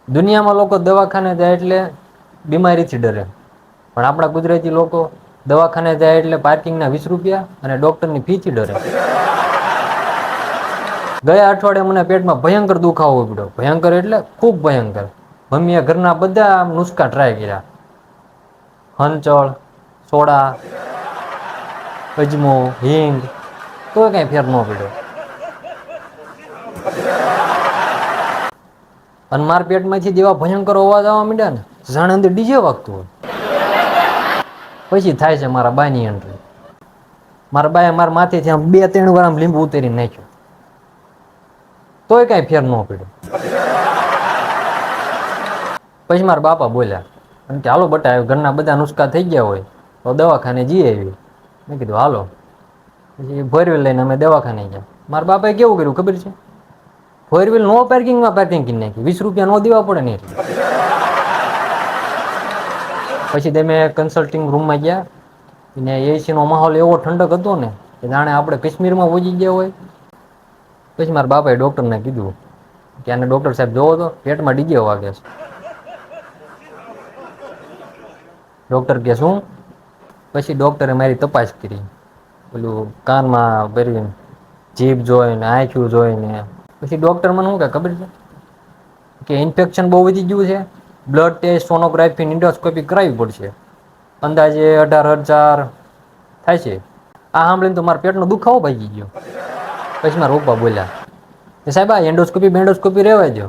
દુનિયામાં લોકો દવાખાને જાય એટલે બીમારીથી ડરે, પણ આપણા ગુજરાતી લોકો દવાખાને જાય એટલે પાર્કિંગના 20 રૂપિયા અને ડોક્ટરની ફીથી ડરે. ગયા અઠવાડિયે મને પેટમાં ભયંકર દુખાવો પડ્યો. ભયંકર એટલે ખૂબ ભયંકર. મમ્મીએ ઘરના બધા નુસ્ખા ટ્રાય કર્યા. હંચળ, સોડા, અજમો, હિંગ, તો કઈ ફેર ન પડ્યો. અને મારા પેટમાંથી જેવા ભયંકર અવાજ આવવા માંડ્યા ને, જાણે અંદર ડીજે વાગતું હોય. પછી થાય છે મારા બાની એન્ટ્રી. મારા બાએ મારા માથેથી આમ 2-3 વાર આમ લીંબુ ઉતરી નાખ્યો, તોય કઈ ફેર ન પડ્યો. પછી મારા બાપા બોલ્યા કે હાલો બટા, ઘરના બધા નુસ્ખા થઈ ગયા હોય તો દવાખાને જઈ આવી. મેં કીધું હાલો. પછી 4 વ્હીલ લઈને અમે દવાખાને ગયા. મારા બાપાએ કેવું કર્યું ખબર છે? 4 વ્હીલ નો પાર્કિંગમાં પાર્કિંગ કરી નાખી. 20 રૂપિયા નો દેવા પડે ને એટલે. પછી તમે કન્સલ્ટિંગ રૂમમાં ગયા ને એસીનો માહોલ એવો ઠંડક હતો ને કે જાણે આપણે કાશ્મીરમાં પહોંચી ગયા હોય. પછી મારા બાપાએ ડૉક્ટરને કીધું કે આને ડૉક્ટર સાહેબ જોવો તો પેટમાં ડીજે વાગે છે. ડૉક્ટર કે શું? પછી ડૉક્ટરે મારી તપાસ કરી, પેલું કાનમાં ભરીને જીભ જોઈને, આંખ્યું જોઈને. પછી ડૉક્ટર મને શું કહે ખબર છે કે ઇન્ફેક્શન બહુ વધી ગયું છે, બ્લડ ટેસ્ટ, સોનોગ્રાફી, એન્ડોસ્કોપી કરાવવી પડશે. અંદાજે 18,000 થાય છે. આ સાંભળીને તો મારા પેટનો દુખાવો ભાગી ગયો. પછી મારા પપ્પા બોલ્યા કે સાહેબ આ એન્ડોસ્કોપી રહેવા દો,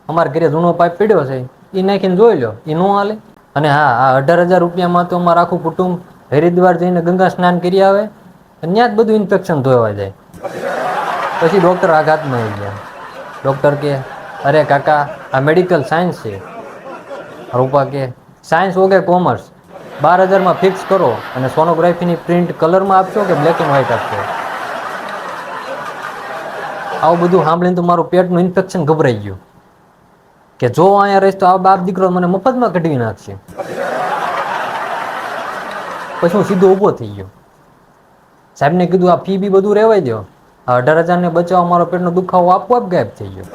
અમારા ઘરે જૂનો પાઇપ પડ્યો છે એ નાખીને જોઈ લો, એ ન હાલે. અને હા, આ 18,000 રૂપિયામાં તો અમારું આખું કુટુંબ હરિદ્વાર જઈને ગંગા સ્નાન કરી આવે અને ત્યાં જ બધું ઇન્ફેક્શન ધોવા જાય. પછી ડૉક્ટર આઘાતમાં આવી ગયા. ડૉક્ટર કે અરે કાકા, આ મેડિકલ સાયન્સ છે. રૂપા કે સાયન્સ વગર કોમર્સ. 12,000માં ફિક્સ કરો અને સોનોગ્રાફીની પ્રિન્ટ કલરમાં આપશો કે બ્લેક એન્ડ વ્હાઇટ આપશો? આવું બધું સાંભળીને તો મારું પેટનું ઇન્ફેક્શન ગભરાઈ ગયું કે જો અહીંયા રહીશ તો આ બાપ દીકરો મને મફતમાં કઢવી નાખશે. પછી હું સીધો ઊભો થઈ ગયો. સાહેબને કીધું આ ફી બી બધું રહેવાય દો, આ 18,000ને બચાવવા મારો પેટનો દુખાવો આપોઆપ ગાયબ થઈ ગયો.